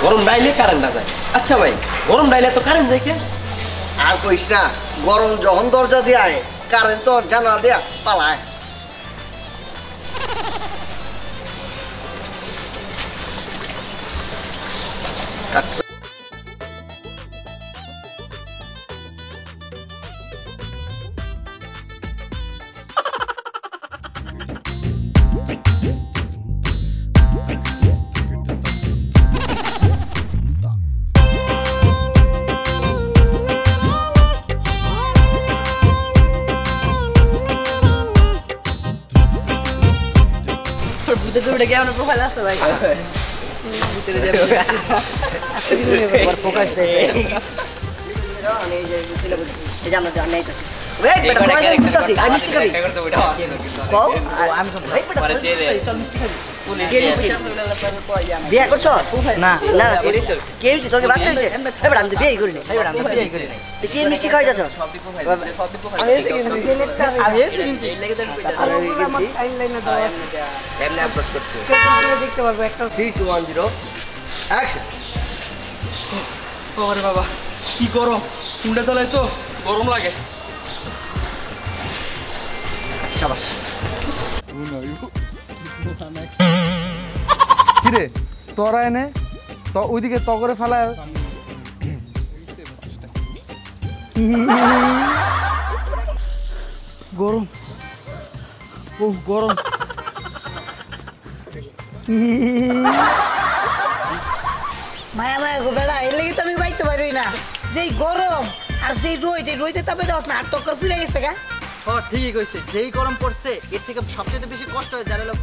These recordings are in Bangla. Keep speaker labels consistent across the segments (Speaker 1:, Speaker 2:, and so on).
Speaker 1: গরম ডাইলে কারেন্ট না যায়। আচ্ছা ভাই গরম ডাইলে তো কারেন্ট যায় কেন?
Speaker 2: আর কইস না, গরম যখন দরজা দিয়ে আয় কারেন্ট তো জানালা দিয়া পালায়।
Speaker 3: Itu udah gimana profil lah sebaik. Itu dia. Fokus deh. Ini jadi kita mau jalan itu. Wait, betul betul kita sih. I mesti kali. Kau? Wait, betul. Mesti kali. বিয়ে করছো না না কে হইছে তোকে বাচ্চা হইছে এই বড় আমি বিয়ে করি না এই বড় আমি বিয়ে করি না তুই কি মিষ্টি খাই যাচ্ছ আমি এসে কিনছি আমি এসে কিনছি এই লাগি দেন কইতা আমি টাইমলাইনে দাও এমনি আপলোড করছি তোমরা দেখতে পারবে একটা 3 2 1 0 অ্যাকশন
Speaker 1: ওরে বাবা কি গরম কুন্ডা চালাই তো গরম লাগে
Speaker 2: শাবাশ
Speaker 4: কিরে তোরা এনে তো ওইদিকে তো করে ফেলায় গরম ও গরম
Speaker 3: মায়া মায়া গো বেড়া এর লাগি তো আমি বাইতে পারি না যেই গরম আর যেই রইতে তবে দাও না আর টক্কর ফিরে গেছে গা
Speaker 2: ও ঠিকই কইছে যেই গরম পড়ছে এর থেকে সবচেয়ে বেশি কষ্ট হয় যারা লোক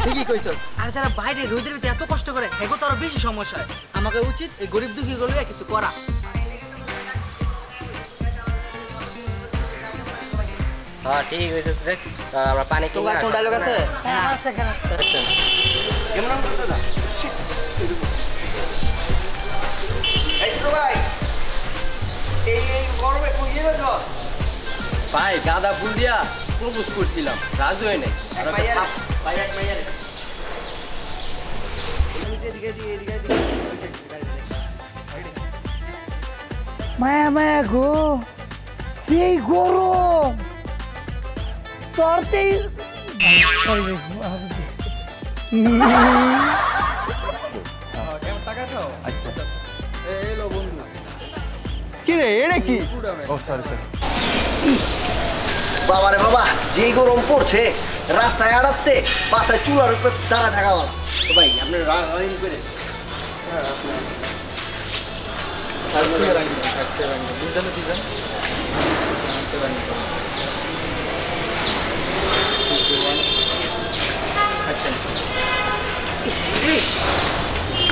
Speaker 2: ঠিকই কইছো আর যারা বাইরে রোদের ভিতরে এত কষ্ট করে হেগো তো আরো বেশি সমস্যা হয় আমাকে উচিত এই গরিব দুঃখী গুলো কিছু করা
Speaker 1: হ্যাঁ ঠিক হইছে স্যার আমরা পানি কিনব
Speaker 2: কোন ডায়লগ আছে
Speaker 3: হ্যাঁ আছে কেন
Speaker 2: কেমন নাম দাদা এই ছোট ভাই এই গরমে কোন ইয়ে যাচ্ছ
Speaker 1: ভাই গাঁদা ফুল দিয়া প্রপোজ করছিলাম রাজু হয় নাই
Speaker 2: ভাই এক মাইয়ারে এদিকে
Speaker 3: মায়া মায়া গো সেই গরম তোরতেই
Speaker 4: কিরে এটা কি ও সরি সরি
Speaker 2: বাবারে বাবা যেই গরম পড়ছে রাস্তায় আড়াতে বাসায় চুলার উপরে দাঁড়া থাকা ভালো তো ভাই আপনি রাইন করে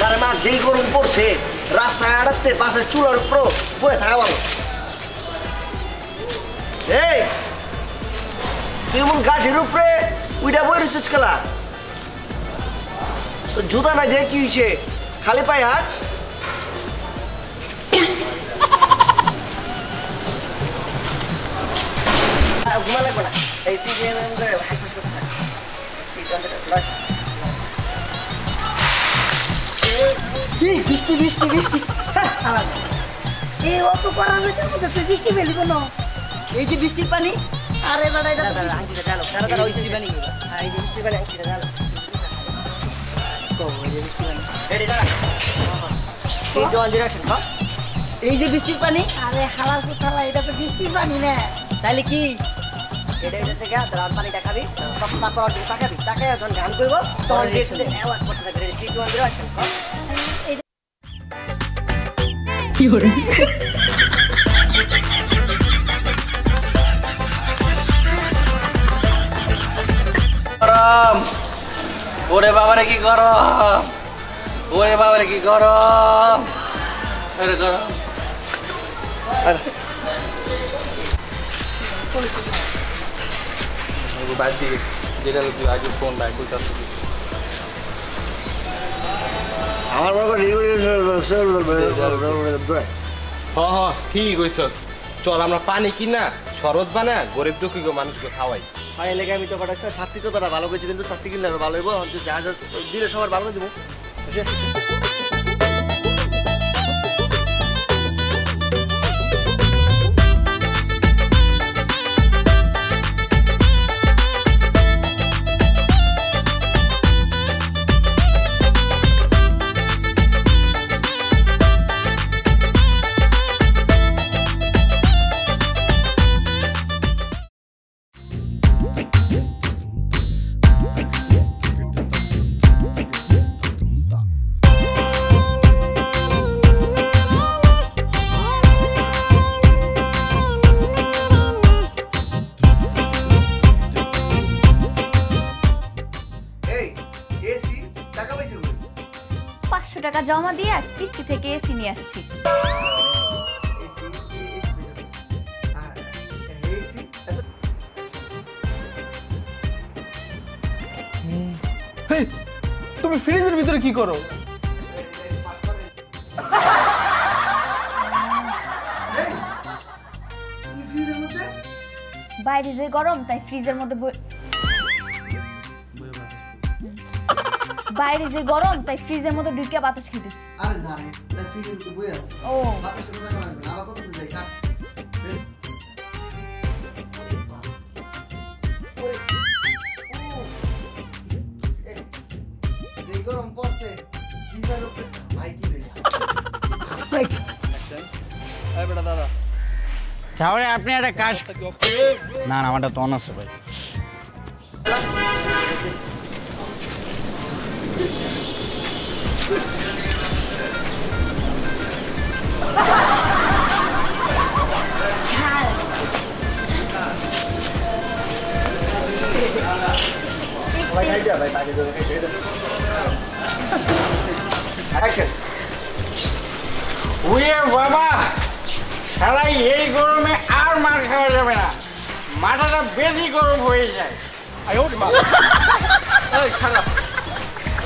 Speaker 2: আরে মা যেই গরম পড়ছে রাস্তায় আড়াতে বাসায় চুলার উপর বয়ে থাকা ভালো এই তুই এমন গাছের উপরে উইটা বই রিসার্চ খেলা জুতা না দিয়ে কি হয়েছে খালি পায়ে হাট
Speaker 3: লাগবে না এই তুই যে একটু কথা থাক বৃষ্টি বৃষ্টি বৃষ্টি
Speaker 5: এই অত করার মধ্যে তুই বৃষ্টি পেলি কোনো
Speaker 3: এই যে বৃষ্টির পানি
Speaker 5: আরে বেটা এটা
Speaker 3: দাদা আংটিটা ঢালো দাদা ওই বৃষ্টির পানি হ্যাঁ এই যে বৃষ্টির পানি আংটিটা ঢালো রেডি দাঁড়া এই জল ডিরেকশন খাও এই যে বৃষ্টির পানি
Speaker 5: আরে হালাল কোথালা এটা তো বৃষ্টির পানি না
Speaker 3: তাহলে কি এটা এটা থেকে দাঁড়ান পানিটা খাবি তখন তারপর আর দিকে তাকাবি তাকায় যখন গান করবো তখন ডিরেকশন দিয়ে আওয়াজ করতে থাকবে রেডি 3 2 1 ডিরেকশন খাও
Speaker 1: গরম ওরে বাবারে কি গরম ওরে বাবারে কি গরম আরে গরম বাদ দিয়ে যেটা আগে ফোন বাই করতে
Speaker 2: আমার বাবা
Speaker 1: হ্যাঁ ঠিক কইছস চল আমরা পানি কিনা শরবত বানা গরিব দুঃখী মানুষকে খাওয়াই
Speaker 2: পানি লেগে আমি তো কটা ছাত্রী তো তারা ভালো করছে কিন্তু ছাত্রী কিনলে ভালো হইব যা যা দিলে সবার ভালো দিব
Speaker 6: টাকা জমা দিয়ে কিস্তি থেকে এসি নিয়ে আসছি
Speaker 4: তুমি ফ্রিজের ভিতরে কি করো
Speaker 6: বাইরে যে গরম তাই ফ্রিজের মধ্যে বাইরে যে গরম তাই ফ্রিজের মধ্যে ঢুকে বাতাস খেতেছি
Speaker 2: আরে না রে ফ্রিজের ভিতরে বই আছে
Speaker 6: ও
Speaker 2: বাতাস তো না না আবার কত যাই খা এই গরম পড়ছে ফ্রিজের উপরে ভাই কি রে এই বেটা দাদা
Speaker 7: তাহলে আপনি একটা কাজ না না আমারটা তো অন আছে ভাই
Speaker 2: ভাই খাই দে ভাই বাকি দে খাই দে অ্যাকশন
Speaker 7: ওরে বাবা শালাই এই গরমে আর মার খাওয়া যাবে না মাথাটা বেশি গরম হয়ে যায়
Speaker 1: আয় ওরে মা এই খারাপ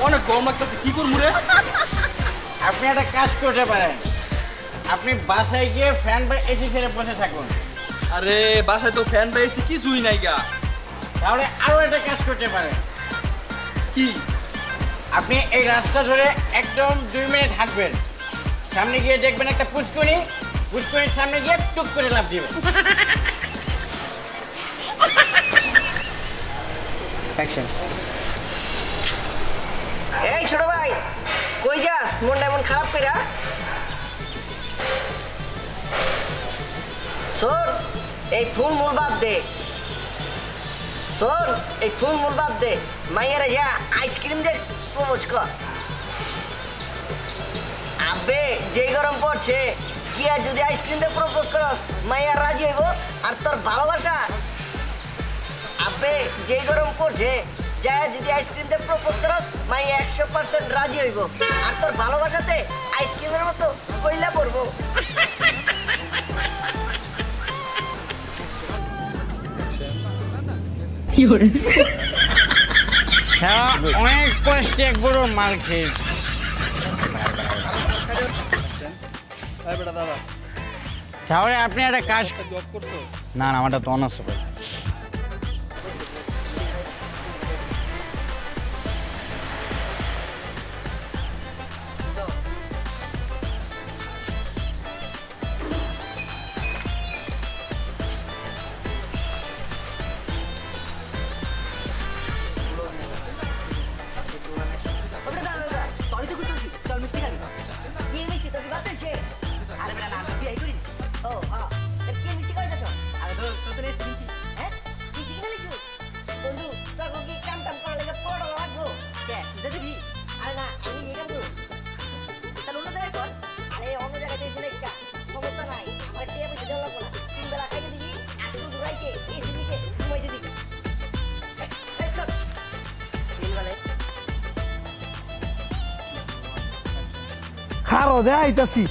Speaker 1: অনেক গরম লাগতেছে কি করব রে
Speaker 7: আপনি একটা কাজ করতে পারেন আপনি বাসায় গিয়ে ফ্যান বা এসি ছেড়ে বসে থাকুন
Speaker 1: আরে বাসায় তো ফ্যান পাইছি কিছুই নাই গা
Speaker 7: তাহলে আরো একটা কাজ করতে পারেন
Speaker 1: কি
Speaker 7: আপনি এই রাস্তা ধরে একদম 2 মিনিট হাঁটবেন সামনে গিয়ে দেখবেন একটা পুষ্করিণী পুষ্করিণীর সামনে গিয়ে টুক করে লাফ দিবেন
Speaker 3: অ্যাকশন এই ছোট ভাই কই যাস মনটা এমন খারাপ কইরা শোন এই ফুল মূল বাদ দে শোন এই ফুল মূল বাদ দে মাইয়ারে যা আইসক্রিম দে প্রপোজ কর আবে যে গরম পড়ছে কি আর যদি আইসক্রিম দে প্রপোজ করস মাইয়া রাজি হইব আর তোর ভালোবাসা আবে যে গরম পড়ছে যা যদি আইসক্রিম দে প্রপোজ করস মাইয়া 100% রাজি হইব আর তোর ভালোবাসাতে আইসক্রিমের মতো কইলা পড়বো
Speaker 7: অনেক কষ্টে এক বড় মাল খেয়েছি
Speaker 2: এই বেটা দাদা
Speaker 7: তাহলে আপনি একটা কাজ
Speaker 2: জব করছো
Speaker 7: না না আমারটা তো অন আছে ভাই
Speaker 4: দাঁড়ো দে আইতাছি